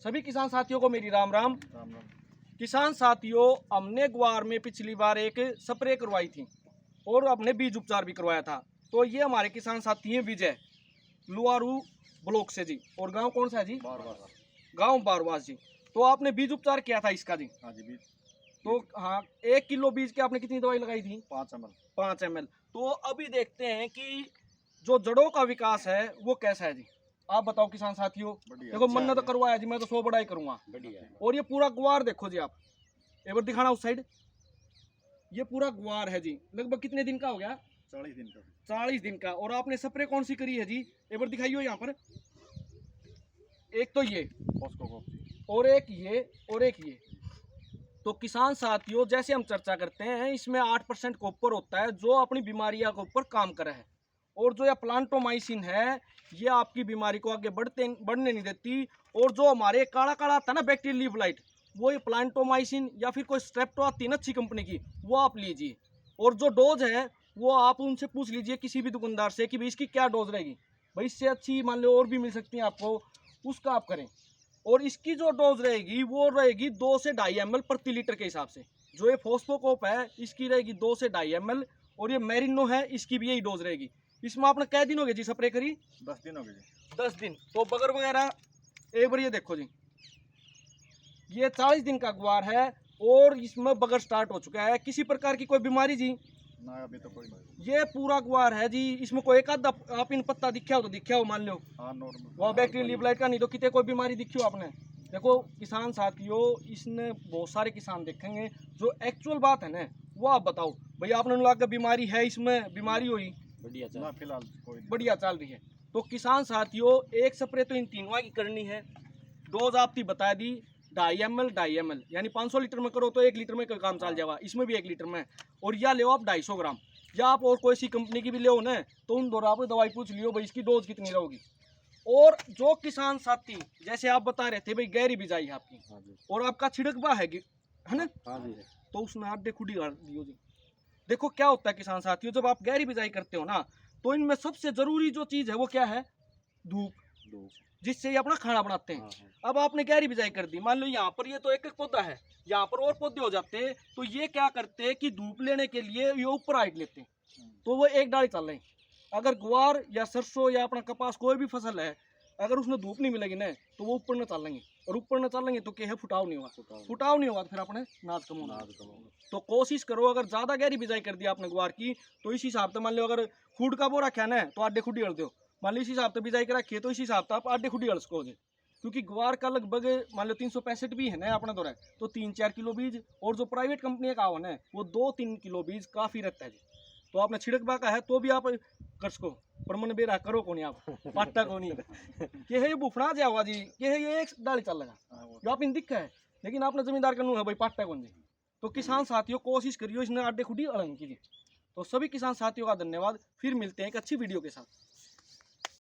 सभी किसान साथियों को मेरी राम राम। राम राम। किसान साथियों, हमने ग्वार में पिछली बार एक स्प्रे करवाई थी और अपने बीज उपचार भी करवाया था। तो ये हमारे किसान साथी हैं विजय, लुआरू ब्लॉक से जी। और गांव कौन सा है जी? गांव बारवास जी। तो आपने बीज उपचार किया था इसका जी? हाँ जी, बीज। तो हाँ, 1 किलो बीज के आपने कितनी दवाई लगाई थी? 5 ml। 5 ml। तो अभी देखते हैं कि जो जड़ों का विकास है वो कैसा है जी। आप बताओ किसान साथियों। देखो मन्नत तो करवाया जी, मैं तो 100 बड़ा ही करूंगा। और ये पूरा ग्वार देखो जी, आप एक बार दिखाना उस साइड। ये पूरा ग्वार है जी। लगभग कितने दिन का हो गया? 40 दिन का। 40 दिन का। और आपने स्प्रे कौन सी करी है जी? एक बार दिखाइए यहाँ पर। एक तो ये और एक ये और एक ये। तो किसान साथियों, जैसे हम चर्चा करते हैं, इसमें 8% कॉपर होता है जो अपनी बीमारियों के ऊपर काम करे है। और जो यह प्लांटोमाइसिन है, ये आपकी बीमारी को आगे बढ़ने नहीं देती। और जो हमारे काला काला आता है ना बैक्टीरियल लीफ लाइट, वो ये प्लांटोमाइसिन या फिर कोई स्ट्रेप्टो आती है ना अच्छी कंपनी की, वो आप लीजिए। और जो डोज है वो आप उनसे पूछ लीजिए किसी भी दुकानदार से कि भाई इसकी क्या डोज रहेगी। भाई इससे अच्छी मान लो और भी मिल सकती है आपको, उसका आप करें। और इसकी जो डोज रहेगी वो रहेगी 2 से 2.5 ml प्रति लीटर के हिसाब से। जो ये फोस्फोकोप है इसकी रहेगी 2 से 2.5 ml। और ये मैरिनो है, इसकी भी यही डोज रहेगी। इसमें आपने कै दिन हो गए जी स्प्रे करी? 10 दिन हो गए जी। 10 दिन। तो बगर वगैरह एक बार ये देखो जी, ये 40 दिन का ग्वार है और इसमें बगर स्टार्ट हो चुका है। किसी प्रकार की कोई बीमारी जी? ना, अभी तो कोई नहीं। ये पूरा ग्वार है जी। इसमें कोई एक आधा आप इन पत्ता दिखा हो तो दिखा हो, मान लो हाँ, नॉर्मल। वहाँ बैक्टीरियल लीफ लाइट का, नहीं तो कितने कोई बीमारी दिखी हो आपने। देखो किसान साथियों, इसने बहुत सारे किसान देखेंगे। जो एक्चुअल बात है ना वो आप बताओ भाई, आपने लगा बीमारी है, इसमें बीमारी हुई ना, फिलहाल कोई बढ़िया चल रही है। तो किसान साथियों, एक स्प्रे तो इन तीनों की करनी है। डोज आपकी बता दी 2.5 ml यानी 500 लीटर में करो तो 1 लीटर में काम चल जाएगा। इसमें भी 1 लीटर में। और या ले आप 250 ग्राम, या आप और कोई सी कंपनी की भी ले ना, तो उन दोनों आप दवाई पूछ लियो भाई इसकी डोज कितनी रहेगी। और जो किसान साथी जैसे आप बता रहे थे भाई गहरी बिजाई है आपकी और आपका छिड़कबा है ना, तो उसमें आधे खुडी गाड़ दियो जी। देखो क्या होता है किसान साथियों, जब आप गहरी बिजाई करते हो ना, तो इनमें सबसे जरूरी जो चीज है वो क्या है? धूप, जिससे ये अपना खाना बनाते हैं। अब आपने गहरी बिजाई कर दी, मान लो यहाँ पर ये तो एक पौधा है, यहाँ पर और पौधे हो जाते, तो ये क्या करते हैं कि धूप लेने के लिए ये ऊपर हाइट लेते हैं, तो वो एक डाली चल रहे हैं। अगर ग्वार या सरसों या अपना कपास कोई भी फसल है, अगर उसमें धूप नहीं मिलेगी ना, तो वो ऊपर न चलेंगे। और ऊपर न चलेंगे तो क्या है? फुटाव नहीं होगा। फुटाव नहीं होगा तो फिर अपने नाज कम होगा। तो कोशिश करो, अगर ज़्यादा गहरी बिजाई कर दिया आपने ग्वार की, तो इस हिसाब से मान लो अगर फूड का बोरा रखा है तो आधे खुडी हल दो। मान लो इस हिसाब से बिजाई कर रखी है तो इस हिसाब से आप आधे खुडी हल सकोगे। क्योंकि ग्वार का लगभग मान लो 365 भी है ना अपना दौरा, तो 3-4 किलो बीज। और जो प्राइवेट कंपनी का आवन है वो 2-3 किलो बीज काफ़ी रहता है जी। तो आपने छिड़कबा का है तो भी आप कर सको, पर मन बेरा करो को नहीं आप पाटा को नहीं ये है, ये बुफना जाओगा जी, ये है, ये एक डाली चल लगा जो आप इन दिक्कत है। लेकिन आपने जमींदार का है भाई पाटा कौन जी। तो किसान साथियों कोशिश करियो इसने आडे खुडी अलग कीजिए। तो सभी किसान साथियों का धन्यवाद। फिर मिलते हैं एक अच्छी वीडियो के साथ।